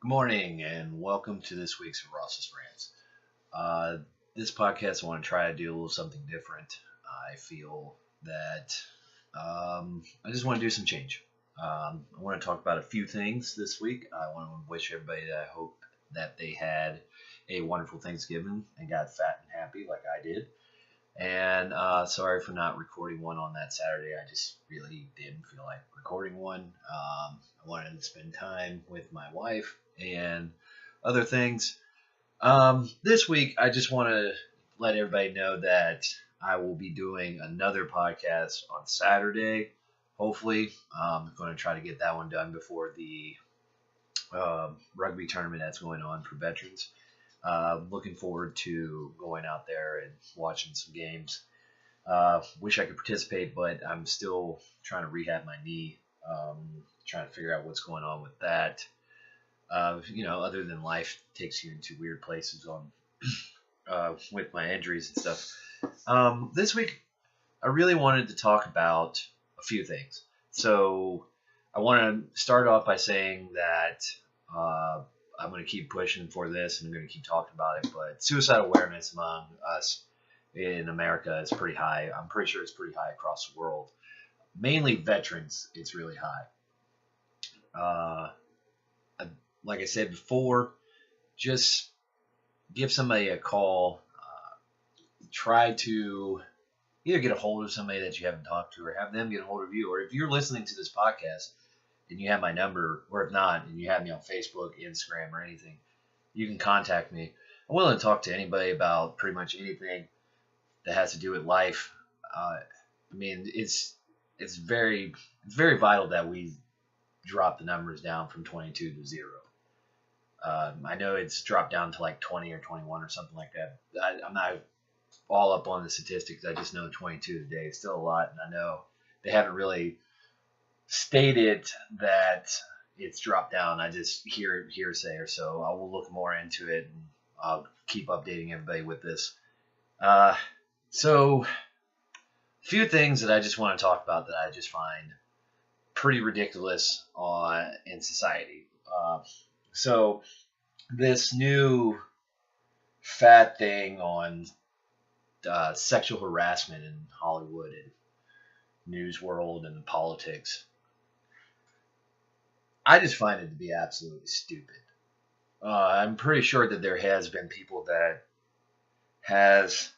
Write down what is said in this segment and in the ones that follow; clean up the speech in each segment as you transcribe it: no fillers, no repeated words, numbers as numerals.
Good morning and welcome to this week's Ross's Rants. This podcast, I want to try to do a little something different. I feel that I just want to do some change. I want to talk about a few things this week. I want to wish everybody that I hope that they had a wonderful Thanksgiving and got fat and happy like I did. And sorry for not recording one on that Saturday. I just really didn't feel like recording one. I wanted to spend time with my wife and other things. This week, I just want to let everybody know that I will be doing another podcast on Saturday. Hopefully, I'm going to try to get that one done before the rugby tournament that's going on for veterans. Looking forward to going out there and watching some games. Wish I could participate, but I'm still trying to rehab my knee. Trying to figure out what's going on with that. Other than life takes you into weird places on with my injuries and stuff. This week, I really wanted to talk about a few things. So I want to start off by saying that I'm going to keep pushing for this and I'm going to keep talking about it. But suicide awareness among us in America is pretty high. I'm pretty sure it's pretty high across the world. Mainly veterans, it's really high. Like I said before, just give somebody a call. Try to either get a hold of somebody that you haven't talked to or have them get a hold of you. Or if you're listening to this podcast and you have my number, or if not, and you have me on Facebook, Instagram, or anything, you can contact me. I'm willing to talk to anybody about pretty much anything that has to do with life. It's very vital that we drop the numbers down from 22 to 0. I know it's dropped down to like 20 or 21 or something like that. I'm not all up on the statistics. I just know 22 today is still a lot, and I know they haven't really stated that it's dropped down. I just hearsay or so. I will look more into it, and I'll keep updating everybody with this. So, a few things that I just want to talk about that I just find pretty ridiculous in society. So this new fad thing on sexual harassment in Hollywood and news world and politics, I just find it to be absolutely stupid. I'm pretty sure that there has been people that has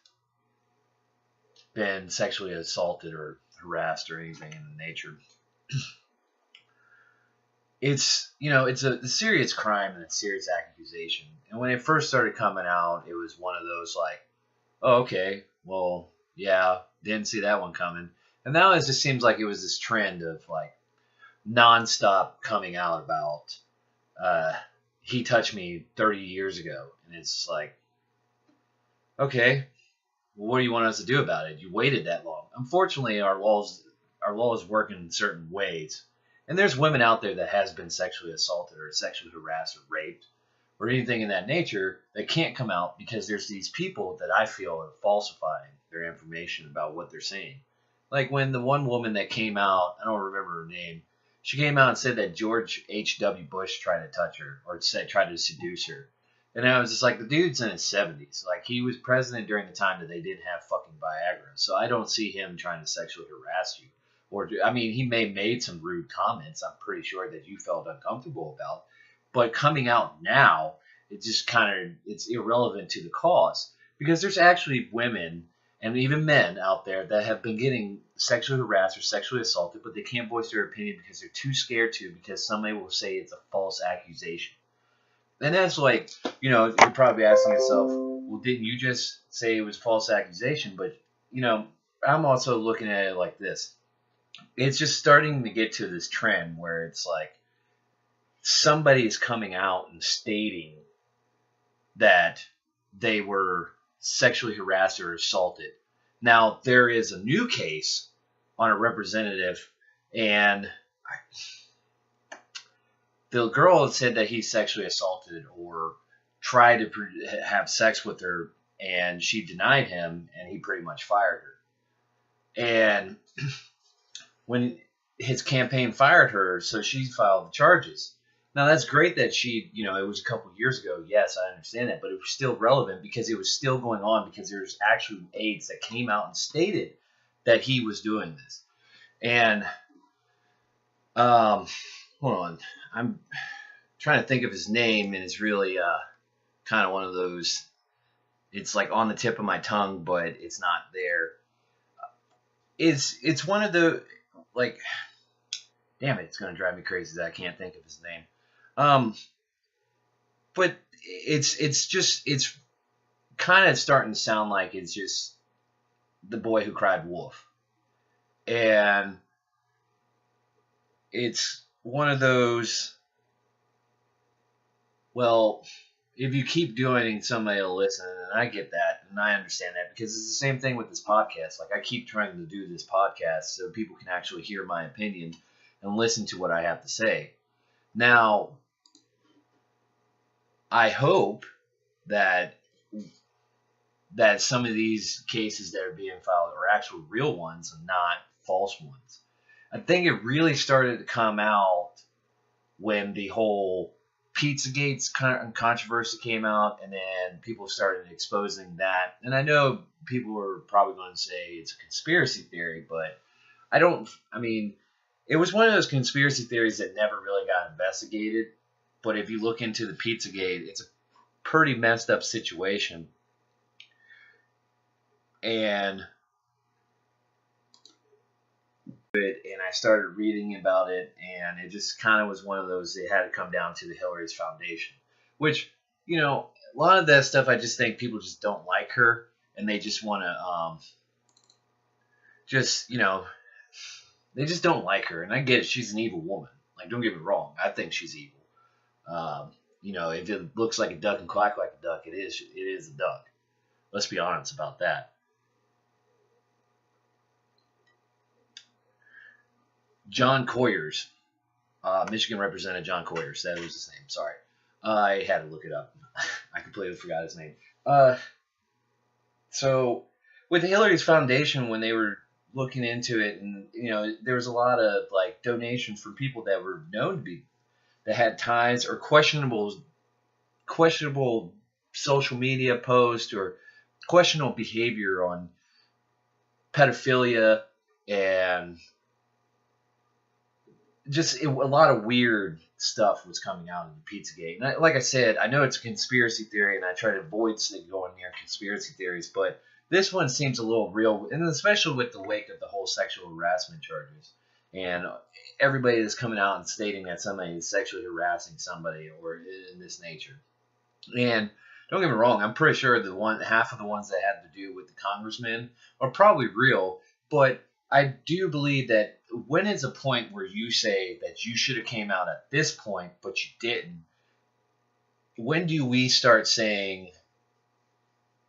been sexually assaulted or harassed or anything in the nature. It's a serious crime and a serious accusation. And when it first started coming out, it was one of those like, oh, okay, well, yeah, didn't see that one coming. And now it just seems like it was this trend of like nonstop coming out about he touched me 30 years ago. And it's like, okay, well, what do you want us to do about it? You waited that long. Unfortunately, our laws work in certain ways. And there's women out there that has been sexually assaulted or sexually harassed or raped or anything in that nature that can't come out because there's these people that I feel are falsifying their information about what they're saying. Like when the one woman that came out, I don't remember her name, she came out and said that George H.W. Bush tried to touch her or tried to seduce her. And I was just like, the dude's in his 70s. Like, he was president during the time that they didn't have fucking Viagra. So I don't see him trying to sexually harass you. He may have made some rude comments, I'm pretty sure, that you felt uncomfortable about. But coming out now, it's irrelevant to the cause. Because there's actually women and even men out there that have been getting sexually harassed or sexually assaulted, but they can't voice their opinion because they're too scared to, because somebody will say it's a false accusation. And that's like, you're probably asking yourself, well, didn't you just say it was false accusation? But, I'm also looking at it like this. It's just starting to get to this trend where it's like somebody is coming out and stating that they were sexually harassed or assaulted. Now, there is a new case on a representative, and the girl had said that he sexually assaulted or tried to have sex with her, and she denied him, and he pretty much fired her. And when his campaign fired her, so she filed the charges. Now that's great that she, it was a couple years ago. Yes, I understand that, but it was still relevant because it was still going on because there's actually aides that came out and stated that he was doing this. And hold on, I'm trying to think of his name, and it's really kind of one of those. It's like on the tip of my tongue, but it's not there. It's one of the like. Damn it, it's gonna drive me crazy that I can't think of his name. But it's kind of starting to sound like it's just the boy who cried wolf, and it's one of those. Well, if you keep doing it, somebody will listen, and I get that, and I understand that because it's the same thing with this podcast. Like I keep trying to do this podcast so people can actually hear my opinion and listen to what I have to say. Now, I hope that some of these cases that are being filed are actual real ones and not false ones. I think it really started to come out when the whole Pizzagate controversy came out, and then people started exposing that. And I know people are probably going to say it's a conspiracy theory, but it was one of those conspiracy theories that never really got investigated. But if you look into the Pizzagate, it's a pretty messed up situation. And I started reading about it, and it just kind of was one of those. It had to come down to the Hillary's Foundation, which a lot of that stuff. I just think people just don't like her, and they just want to they just don't like her. And I get it; she's an evil woman. Like, don't get me wrong, I think she's evil. If it looks like a duck and quack like a duck, it is a duck. Let's be honest about that. John Coyers, Michigan Representative John Coyers, that was his name. Sorry, I had to look it up. I completely forgot his name. So with the Hillary's Foundation, when they were looking into it, and there was a lot of like donations from people that were known to be that had ties or questionable social media posts or questionable behavior on pedophilia and just a lot of weird stuff was coming out in the Pizzagate. And like I said, I know it's a conspiracy theory, and I try to avoid going near conspiracy theories, but this one seems a little real, and especially with the wake of the whole sexual harassment charges. And everybody is coming out and stating that somebody is sexually harassing somebody or in this nature. And don't get me wrong, I'm pretty sure half of the ones that had to do with the congressman are probably real, but I do believe that when is a point where you say that you should have came out at this point, but you didn't? When do we start saying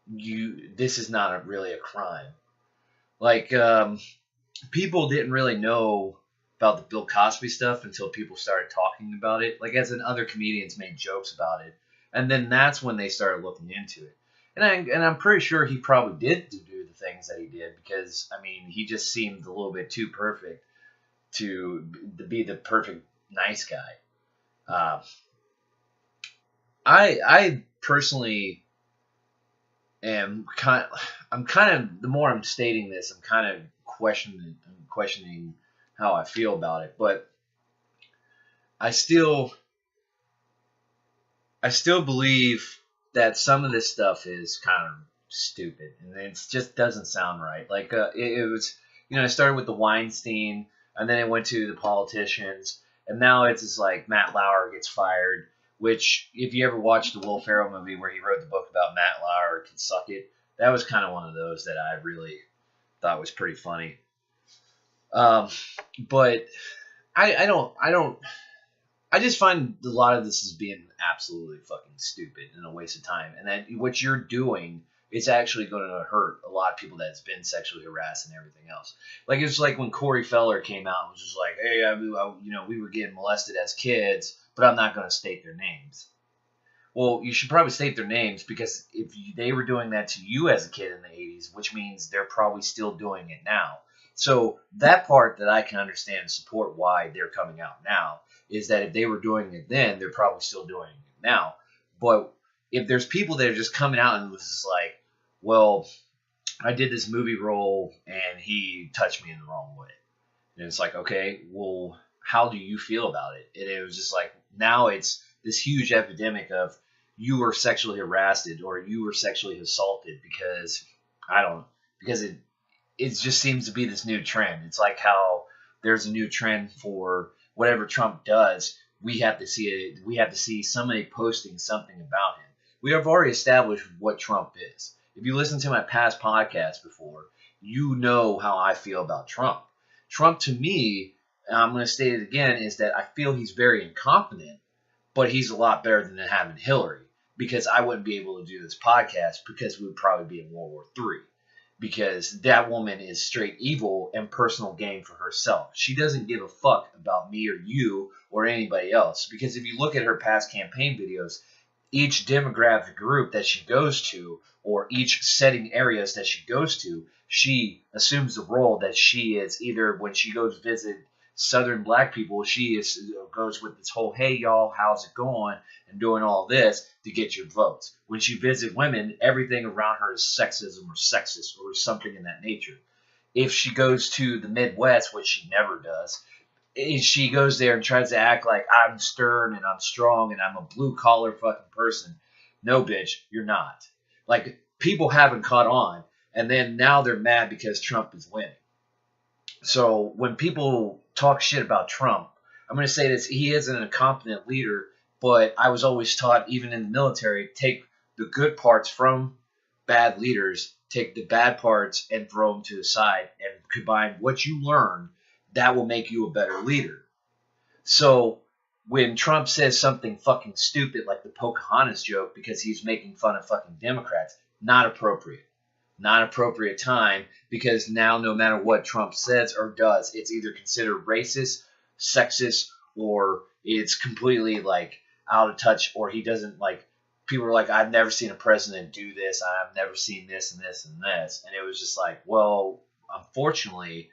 this is not really a crime? Like, people didn't really know about the Bill Cosby stuff until people started talking about it. Like, as in other comedians made jokes about it, and then that's when they started looking into it. And I'm pretty sure he probably did do the things that he did because he just seemed a little bit too perfect to be the perfect nice guy. I personally am I'm kind of the more I'm stating this, I'm kind of questioning how I feel about it, but I still believe that some of this stuff is kind of stupid, and it just doesn't sound right. Like it was, it started with the Weinstein, and then it went to the politicians, and now it's just like Matt Lauer gets fired. Which, if you ever watched the Will Ferrell movie where he wrote the book about Matt Lauer Can Suck It, that was kind of one of those that I really thought was pretty funny. But I just find a lot of this as being absolutely fucking stupid and a waste of time. And that what you're doing is actually going to hurt a lot of people that's been sexually harassed and everything else. Like, it's like when Corey Feller came out and was just like, hey, we were getting molested as kids, but I'm not going to state their names. Well, you should probably state their names because if they were doing that to you as a kid in the 80s, which means they're probably still doing it now. So that part that I can understand and support why they're coming out now. is that if they were doing it then, they're probably still doing it now. But if there's people that are just coming out and was just like, well, I did this movie role and he touched me in the wrong way. And it's like, okay, well, how do you feel about it? And it was just like, now it's this huge epidemic of you were sexually harassed or you were sexually assaulted because, because it just seems to be this new trend. It's like how there's a new trend for whatever Trump does. We have to see it. We have to see somebody posting something about him. We have already established what Trump is. If you listen to my past podcasts before, you know how I feel about Trump. Trump, to me, and I'm going to state it again, is that I feel he's very incompetent, but he's a lot better than having Hillary, because I wouldn't be able to do this podcast because we would probably be in World War III, because that woman is straight evil and personal gain for herself. She doesn't give a fuck about me or you or anybody else, because if you look at her past campaign videos, each demographic group that she goes to or each setting areas that she goes to, she assumes the role that she is either when she goes visit Southern black people, goes with this whole, hey, y'all, how's it going? And doing all this to get your votes. When she visits women, everything around her is sexism or sexist or something in that nature. If she goes to the Midwest, which she never does, she goes there and tries to act like I'm stern and I'm strong and I'm a blue-collar fucking person. No, bitch, you're not. Like, people haven't caught on, and then now they're mad because Trump is winning. So when people talk shit about Trump, I'm going to say this, he is an incompetent leader, but I was always taught, even in the military, take the good parts from bad leaders, take the bad parts and throw them to the side, and combine what you learn, that will make you a better leader. So when Trump says something fucking stupid like the Pocahontas joke because he's making fun of fucking Democrats, not appropriate. Not appropriate time, because now no matter what Trump says or does, it's either considered racist, sexist, or it's completely like out of touch, or he doesn't like, people are like, I've never seen a president do this, I've never seen this and this and this. And it was just like, well, unfortunately,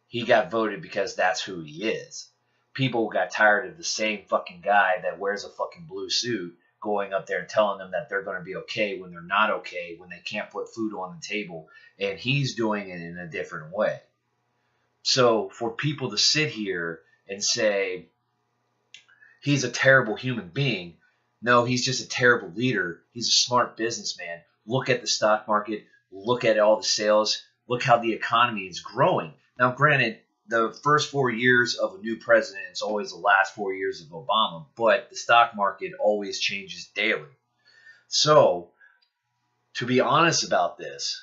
he got voted because that's who he is. People got tired of the same fucking guy that wears a fucking blue suit going up there and telling them that they're going to be okay when they're not okay, when they can't put food on the table, and he's doing it in a different way. So for people to sit here and say he's a terrible human being, no, he's just a terrible leader. He's a smart businessman. Look at the stock market. Look at all the sales. Look how the economy is growing. Now, granted, the first 4 years of a new president is always the last 4 years of Obama, but the stock market always changes daily. So, to be honest about this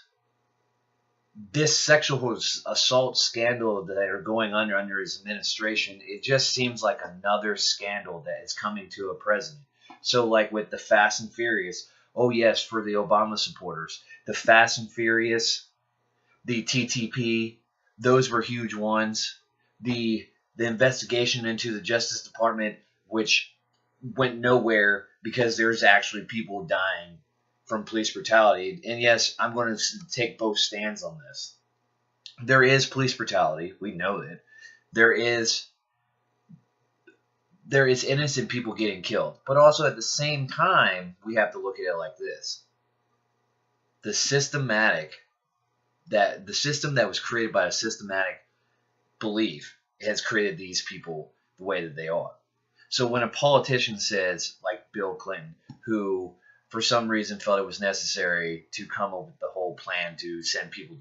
sexual assault scandal that are going under his administration, it just seems like another scandal that is coming to a president. So, like with the Fast and Furious, oh yes, for the Obama supporters, the Fast and Furious, the TTP, those were huge ones. The investigation into the Justice Department, which went nowhere because there's actually people dying from police brutality. And yes, I'm going to take both stands on this. There is police brutality. We know it. There is innocent people getting killed. But also at the same time, we have to look at it like this. The system that was created by a systematic belief has created these people the way that they are. So when a politician says, like Bill Clinton, who for some reason felt it was necessary to come up with the whole plan to send people,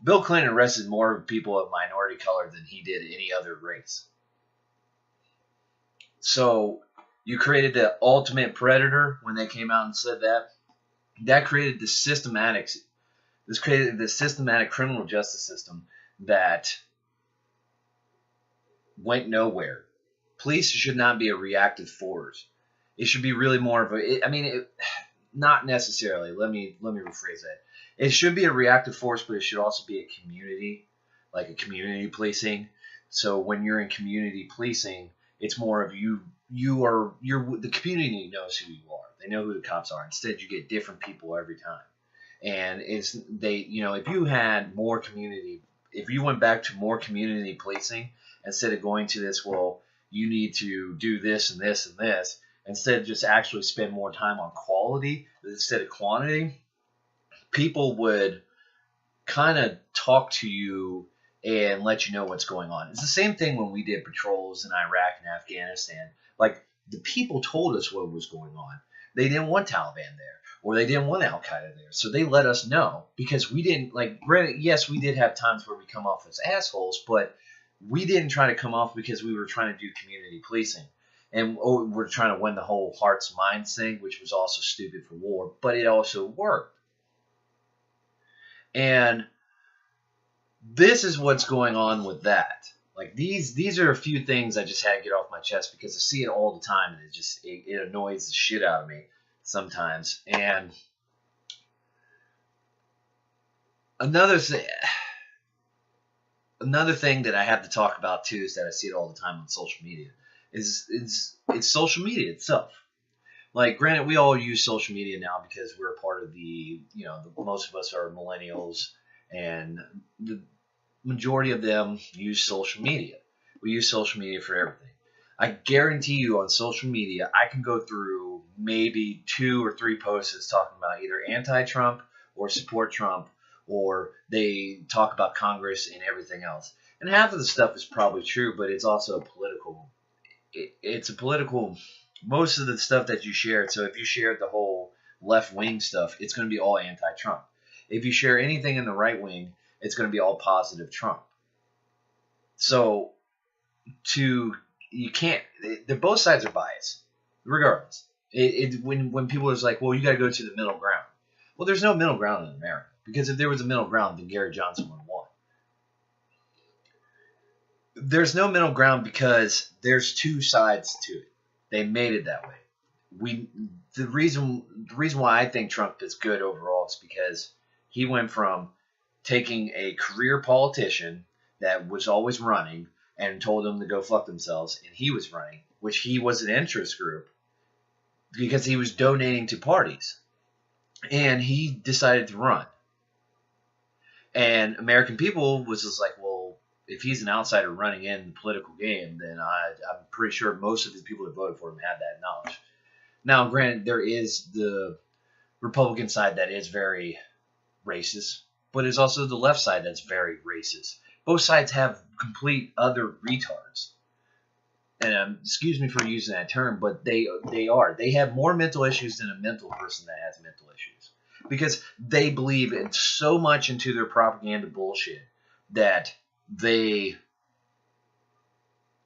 Bill Clinton arrested more people of minority color than he did any other race. So you created the ultimate predator when they came out and said that. That created the systematic criminal justice system that went nowhere. Police should not be a reactive force. It should be really more of not necessarily. Let me rephrase that. It should be a reactive force, but it should also be a community, like a community policing. So when you're in community policing, it's more of the community knows who you are. They know who the cops are. Instead, you get different people every time. And if you went back to more community policing instead of going to this, well, you need to do this and this and this, instead of just actually spend more time on quality instead of quantity, people would kind of talk to you and let you know what's going on. It's the same thing when we did patrols in Iraq and Afghanistan. Like, the people told us what was going on. They didn't want Taliban there, or they didn't want Al Qaeda there, so they let us know, because we didn't, like, yes, we did have times where we come off as assholes, but we didn't try to come off because we were trying to do community policing. And we're trying to win the whole hearts and minds thing, which was also stupid for war, but it also worked. And this is what's going on with that. Like, these are a few things I just had to get off my chest, because I see it all the time, and it annoys the shit out of me sometimes. And another thing that I have to talk about too is that I see it all the time on social media is it's social media itself. Like, granted, we all use social media now because we're a part of most of us are millennials, and the majority of them use social media. We use social media for everything. I guarantee you, on social media, I can go through maybe 2 or 3 posts talking about either anti-Trump or support Trump, or they talk about Congress and everything else. And half of the stuff is probably true, but it's also political. It's a political. Most of the stuff that you shared. So if you shared the whole left-wing stuff, it's going to be all anti-Trump. If you share anything in the right wing, it's going to be all positive Trump. So both sides are biased, regardless. When people are like, well, you got to go to the middle ground. Well, there's no middle ground in America, because if there was a middle ground, then Gary Johnson would have won. There's no middle ground because there's 2 sides to it. They made it that way. The reason why I think Trump is good overall is because he went from taking a career politician that was always running and told them to go fuck themselves, and he was running, which he was an interest group because he was donating to parties, and he decided to run. And American people was just like, well, if he's an outsider running in the political game, then I'm pretty sure most of the people that voted for him had that knowledge. Now, granted, there is the Republican side that is very racist, but there's also the left side that's very racist. Both sides have complete other retards. And excuse me for using that term, but they are. They have more mental issues than a mental person that has mental issues, because they believe so much into their propaganda bullshit that they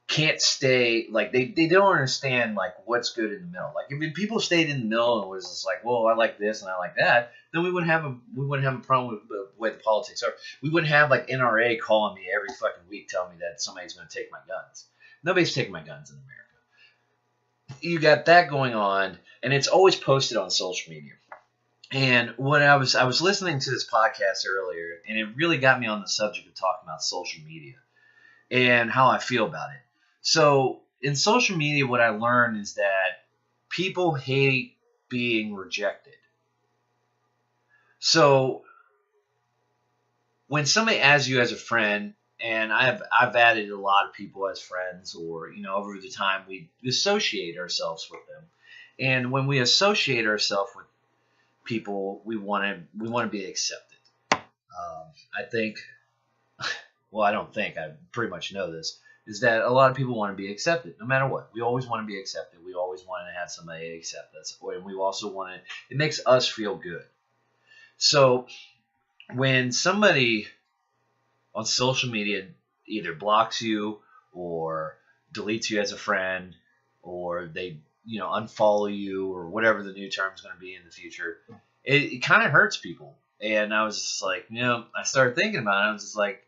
can't stay, like, they don't understand, like, what's good in the middle. Like, if people stayed in the middle and was just like, well, I like this and I like that, then we wouldn't have a problem with the way the politics are. We wouldn't have, like, NRA calling me every fucking week telling me that somebody's going to take my guns. Nobody's taking my guns in America. You got that going on, and it's always posted on social media. And when I was listening to this podcast earlier, and it really got me on the subject of talking about social media and how I feel about it. So in social media, what I learned is that people hate being rejected. So when somebody adds you as a friend, and I've added a lot of people as friends, or, over the time we associate ourselves with them. And when we associate ourselves with people, we want to be accepted. I think, well, I don't think, I pretty much know this, is that a lot of people want to be accepted, no matter what. We always want to be accepted. We always want to have somebody accept us. And we also want to, it makes us feel good. So when somebody on social media either blocks you or deletes you as a friend, or they, unfollow you, or whatever the new term is going to be in the future, it kind of hurts people. And I was just like, I started thinking about it. I was just like,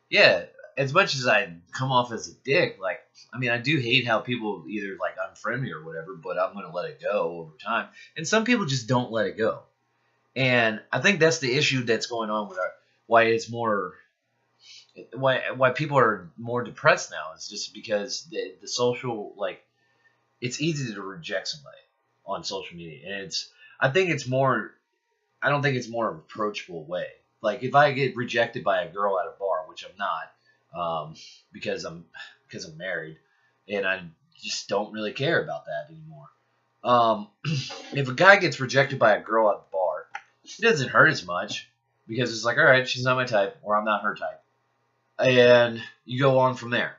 yeah, as much as I come off as a dick, like, I do hate how people either, like, unfriend me or whatever, but I'm going to let it go over time. And some people just don't let it go. And I think that's the issue that's going on with why people are more depressed now. It's just because the social, like, it's easy to reject somebody on social media. And I don't think it's more of an approachable way. Like, if I get rejected by a girl at a bar, which I'm not, because I'm married, and I just don't really care about that anymore. Um, if a guy gets rejected by a girl at the bar, it doesn't hurt as much because it's like, all right, she's not my type, or I'm not her type, and you go on from there.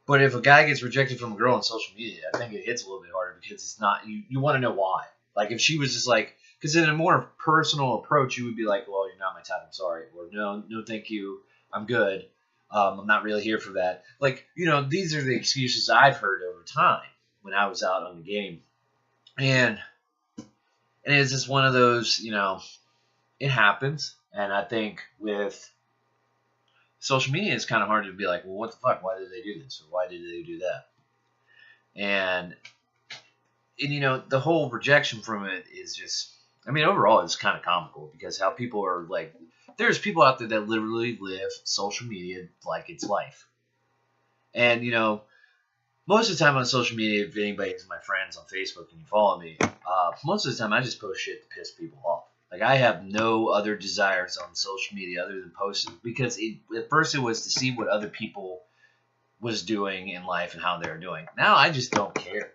But if a guy gets rejected from a girl on social media, I think it hits a little bit harder because it's not you want to know why. Like if she was just like, because in a more personal approach, you would be like, well, you're not my type, I'm sorry, or no, thank you, I'm good. I'm not really here for that. Like these are the excuses I've heard over time when I was out on the game, and it's just one of those, it happens, and I think with social media, it's kind of hard to be like, well, what the fuck? Why did they do this? Or why did they do that? And the whole rejection from it is just, I mean, overall, it's kind of comical because how people are like, there's people out there that literally live social media like it's life. And, most of the time on social media, if anybody is my friends on Facebook and you follow me, most of the time I just post shit to piss people off. Like I have no other desires on social media other than posting because at first it was to see what other people was doing in life and how they're doing. Now I just don't care.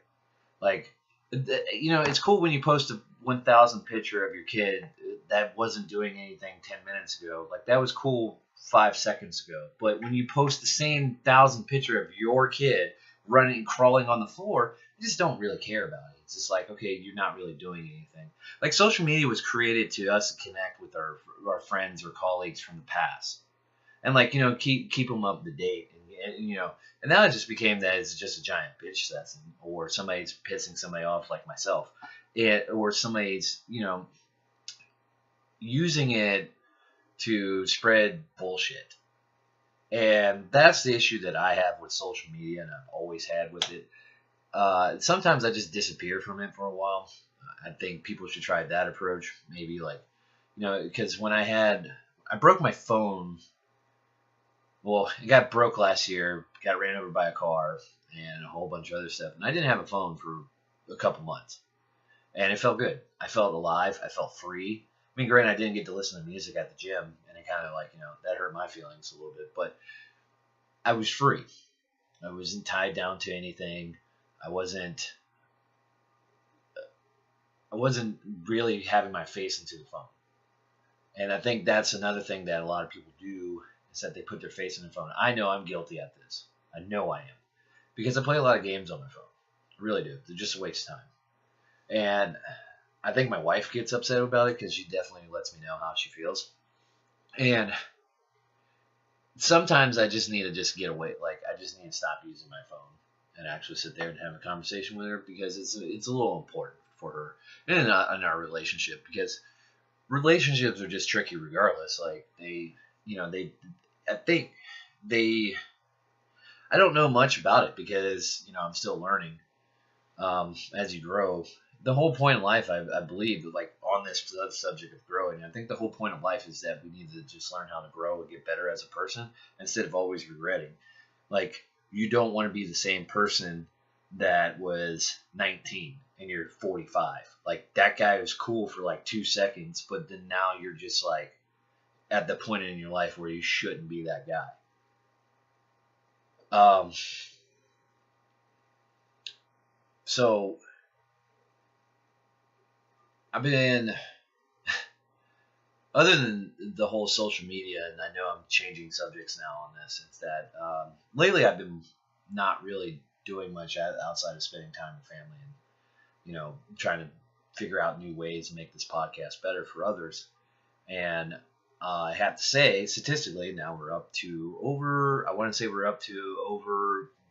Like, it's cool when you post a 1,000 picture of your kid that wasn't doing anything 10 minutes ago. Like that was cool 5 seconds ago. But when you post the same 1,000 picture of your kid running, crawling on the floor, you just don't really care about it. It's just like, okay, you're not really doing anything. Like social media was created to us to connect with our friends or colleagues from the past, and like keep them up to date, and now it just became that it's just a giant bitch session, or somebody's pissing somebody off like myself, or somebody's using it to spread bullshit. And that's the issue that I have with social media, and I've always had with it. Sometimes I just disappear from it for a while. I think people should try that approach. Maybe like, because when I broke my phone. Well, it got broke last year, got ran over by a car, and a whole bunch of other stuff. And I didn't have a phone for a couple months. And it felt good. I felt alive. I felt free. I mean, granted, I didn't get to listen to music at the gym, and it kind of like, that hurt my feelings a little bit. But I was free. I wasn't tied down to anything. I wasn't really having my face into the phone. And I think that's another thing that a lot of people do is that they put their face in the phone. I know I'm guilty at this. I know I am. Because I play a lot of games on my phone. I really do. They're just a waste of time. And I think my wife gets upset about it because she definitely lets me know how she feels. And sometimes I just need to just get away. Like, I just need to stop using my phone and actually sit there and have a conversation with her because it's a little important for her and in our relationship, because relationships are just tricky regardless. Like I think I don't know much about it because I'm still learning. As you grow, the whole point of life, I believe, like on this subject of growing, I think the whole point of life is that we need to just learn how to grow and get better as a person instead of always regretting. Like, you don't want to be the same person that was 19 and you're 45. Like, that guy was cool for like 2 seconds, but then now you're just like at the point in your life where you shouldn't be that guy. So I've been, other than the whole social media, and I know I'm changing subjects now on this, it's that lately I've been not really doing much outside of spending time with family and, trying to figure out new ways to make this podcast better for others. And I have to say, statistically, now we're up to over,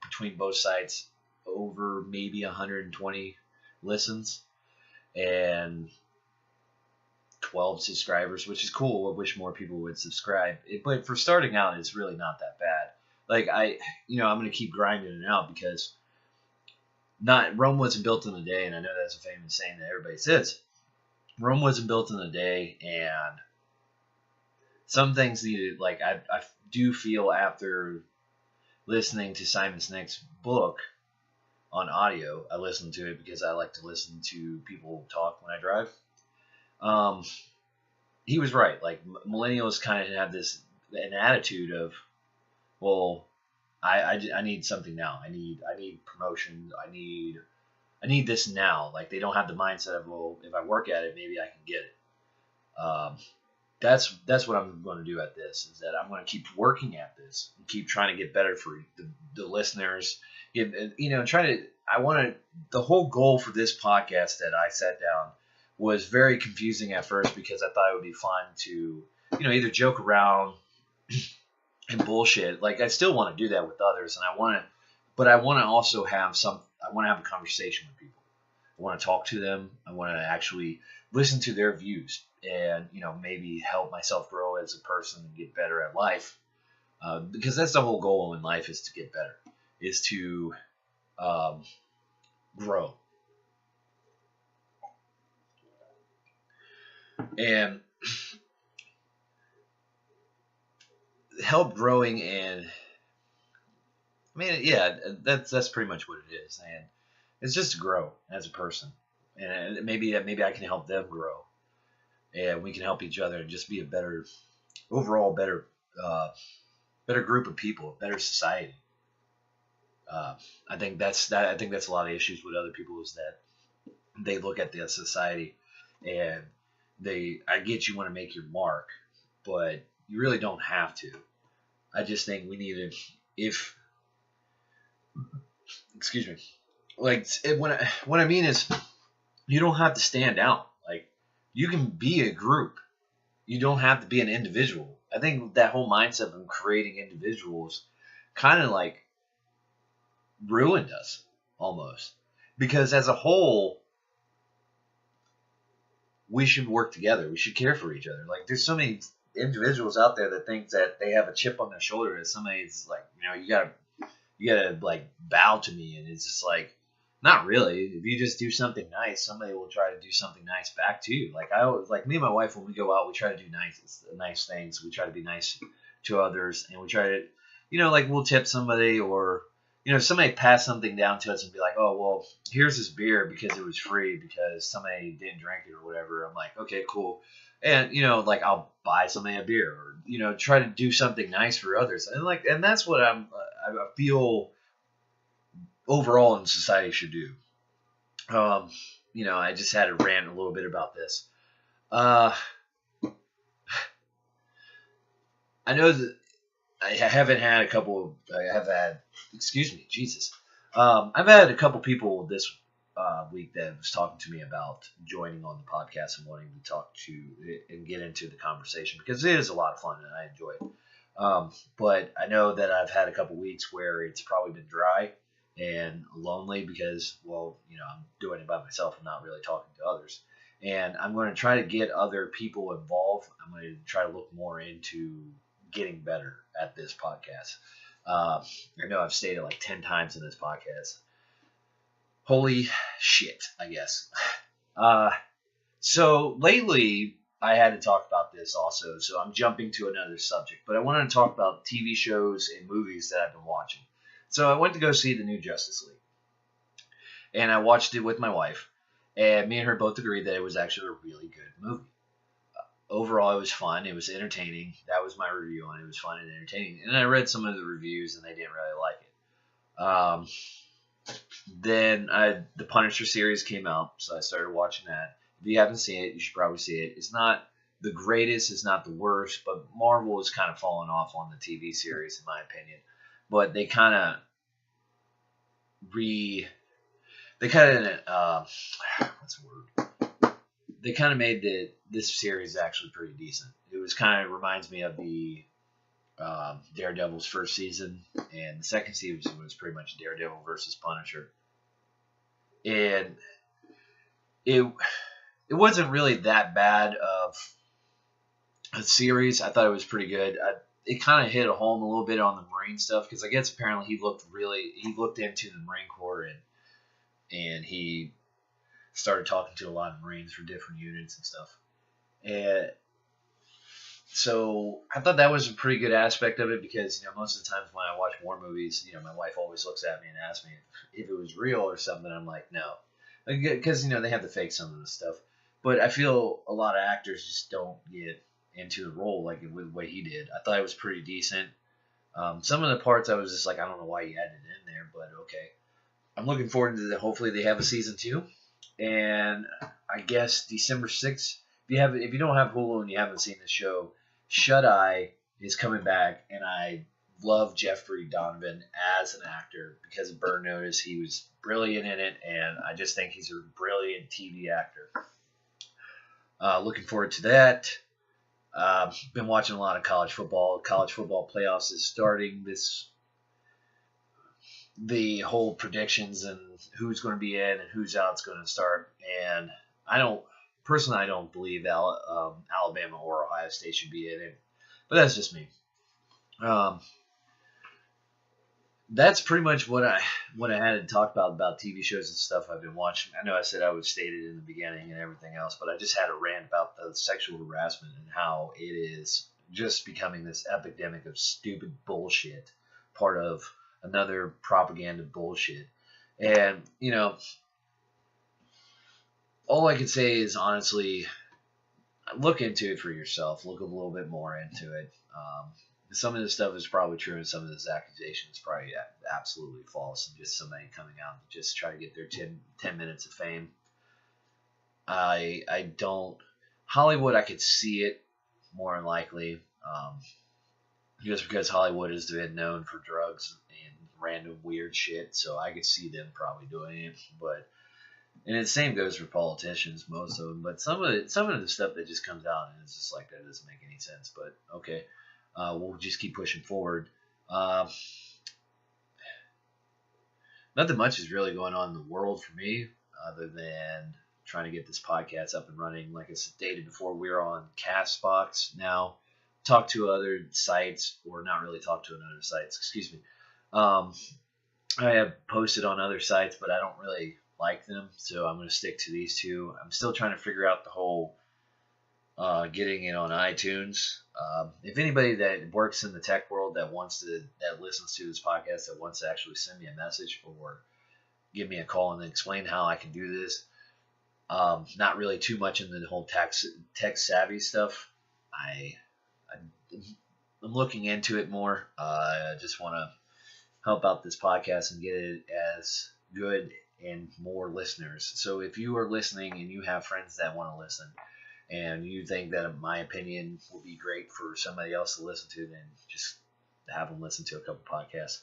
between both sites, over maybe 120 listens and 12 subscribers, which is cool. I wish more people would subscribe. But for starting out, it's really not that bad. Like, I'm going to keep grinding it out because Rome wasn't built in a day, and I know that's a famous saying that everybody says. Rome wasn't built in a day, and some things needed, like, I do feel after listening to Simon Sinek's book on audio, I listen to it because I like to listen to people talk when I drive. He was right. Like, millennials kind of have an attitude of, well, I need something now. I need promotion. I need this now. Like they don't have the mindset of, well, if I work at it, maybe I can get it. Um, that's what I'm going to do at this. Is that I'm going to keep working at this and keep trying to get better for the listeners. Try to. I want to. The whole goal for this podcast that I set down was very confusing at first because I thought it would be fun to either joke around and bullshit. Like I still want to do that with others, and but I want to also have some. I want to have a conversation with people. I want to talk to them. I want to actually listen to their views, and maybe help myself grow as a person and get better at life. Because that's the whole goal in life, is to get better, is to grow, and help growing. And I mean, yeah, that's pretty much what it is, and it's just to grow as a person, and maybe I can help them grow, and we can help each other and just be a better overall better group of people, a better society. I think that's a lot of issues with other people, is that they look at the society and I get you want to make your mark, but you really don't have to. I just think we need to, if excuse me, like what I mean is, you don't have to stand out. Like you can be a group. You don't have to be an individual. I think that whole mindset of creating individuals kind of like ruined us almost, because as a whole we should work together. We should care for each other. Like there's so many individuals out there that think that they have a chip on their shoulder, and somebody's like, you gotta like bow to me, and it's just like, not really. If you just do something nice, somebody will try to do something nice back to you. Like I always, like me and my wife, when we go out, we try to do nice things. We try to be nice to others, and we try to, like we'll tip somebody, or if somebody pass something down to us and be like, oh well, here's this beer because it was free because somebody didn't drink it or whatever. I'm like, okay, cool, and like I'll buy somebody a beer, or try to do something nice for others, and that's what I feel overall in society should do. I just had to rant a little bit about this. I know that I haven't had excuse me, Jesus. I've had a couple people this week that was talking to me about joining on the podcast and wanting to talk to and get into the conversation, because it is a lot of fun and I enjoy it. But I know that I've had a couple weeks where it's probably been dry and lonely because, well, I'm doing it by myself. I'm not really talking to others. And I'm going to try to get other people involved. I'm going to try to look more into getting better at this podcast. I know I've stated like 10 times in this podcast. Holy shit, I guess. So lately, I had to talk about this also, so I'm jumping to another subject. But I wanted to talk about TV shows and movies that I've been watching. So I went to go see the new Justice League. And I watched it with my wife. And me and her both agreed that it was actually a really good movie. Overall, it was fun. It was entertaining. That was my review on it. It was fun and entertaining. And I read some of the reviews, and they didn't really like it. Then the Punisher series came out, so I started watching that. If you haven't seen it, you should probably see it. It's not the greatest. It's not the worst. But Marvel has kind of fallen off on the TV series, in my opinion. But they kind of what's the word? They kind of made this series actually pretty decent. It was kind of reminds me of the Daredevil's first season, and the second season was pretty much Daredevil versus Punisher. And it wasn't really that bad of a series. I thought it was pretty good. It kind of hit a home a little bit on the Marine stuff, because I guess apparently he looked into the Marine Corps, and he started talking to a lot of Marines for different units and stuff. And so I thought that was a pretty good aspect of it, because most of the times when I watch war movies, my wife always looks at me and asks me if it was real or something. I'm like, no, because they have to fake some of the stuff. But I feel a lot of actors just don't get into the role like the way he did. I thought it was pretty decent. Some of the parts I was just like, I don't know why you had it in there, but okay. I'm looking forward to that. Hopefully they have a season 2, and I guess December 6th. If you don't have Hulu and you haven't seen the show, Shut Eye is coming back, and I love Jeffrey Donovan as an actor because of Burn Notice. He was brilliant in it, and I just think he's a brilliant TV actor. Looking forward to that. Been watching a lot of college football. College football playoffs is starting. The whole predictions and who's going to be in and who's out is going to start. And I don't believe Alabama or Ohio State should be in it, but that's just me. That's pretty much what I had to talk about TV shows and stuff I've been watching. I know I said I would state it in the beginning and everything else, but I just had a rant about the sexual harassment and how it is just becoming this epidemic of stupid bullshit, part of another propaganda bullshit. And, all I can say is honestly, look into it for yourself. Look a little bit more into it. Some of this stuff is probably true, and some of this accusation is probably absolutely false, and just somebody coming out to just try to get their 10 minutes of fame. I don't. Hollywood, I could see it more than likely, just because Hollywood has been known for drugs and random weird shit, so I could see them probably doing it. And the same goes for politicians, most of them. But some of the stuff that just comes out and it's just like that doesn't make any sense. But okay. We'll just keep pushing forward. Nothing much is really going on in the world for me other than trying to get this podcast up and running. Like I stated before, we're on Castbox now. Talk to other sites, or not really talk to other sites, excuse me. I have posted on other sites, but I don't really like them, so I'm going to stick to these two. I'm still trying to figure out the whole getting it on iTunes. If anybody that works in the tech world that listens to this podcast, that wants to actually send me a message or give me a call and explain how I can do this, not really too much in the whole tech savvy stuff. I'm looking into it more. I just want to help out this podcast and get it as good and more listeners. So if you are listening and you have friends that want to listen, and you think that my opinion will be great for somebody else to listen to, then just have them listen to a couple podcasts.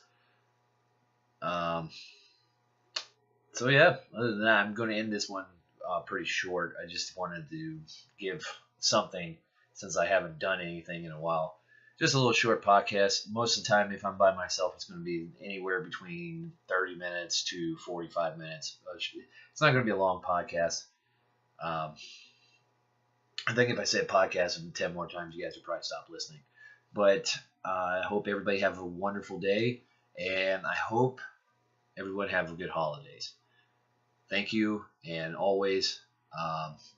So yeah, other than that, I'm going to end this one pretty short. I just wanted to give something since I haven't done anything in a while. Just a little short podcast. Most of the time, if I'm by myself, it's going to be anywhere between 30 minutes to 45 minutes. It's not going to be a long podcast. I think if I say podcast 10 more times, you guys would probably stop listening. But I hope everybody have a wonderful day, and I hope everyone have a good holidays. Thank you, and always,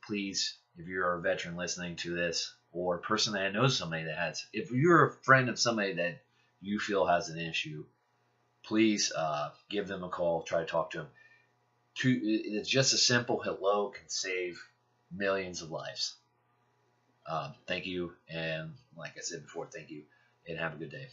please, if you're a veteran listening to this, or a person that knows somebody that has, if you're a friend of somebody that you feel has an issue, please give them a call, try to talk to them. It's just a simple hello can save millions of lives. Thank you, and like I said before, thank you, and have a good day.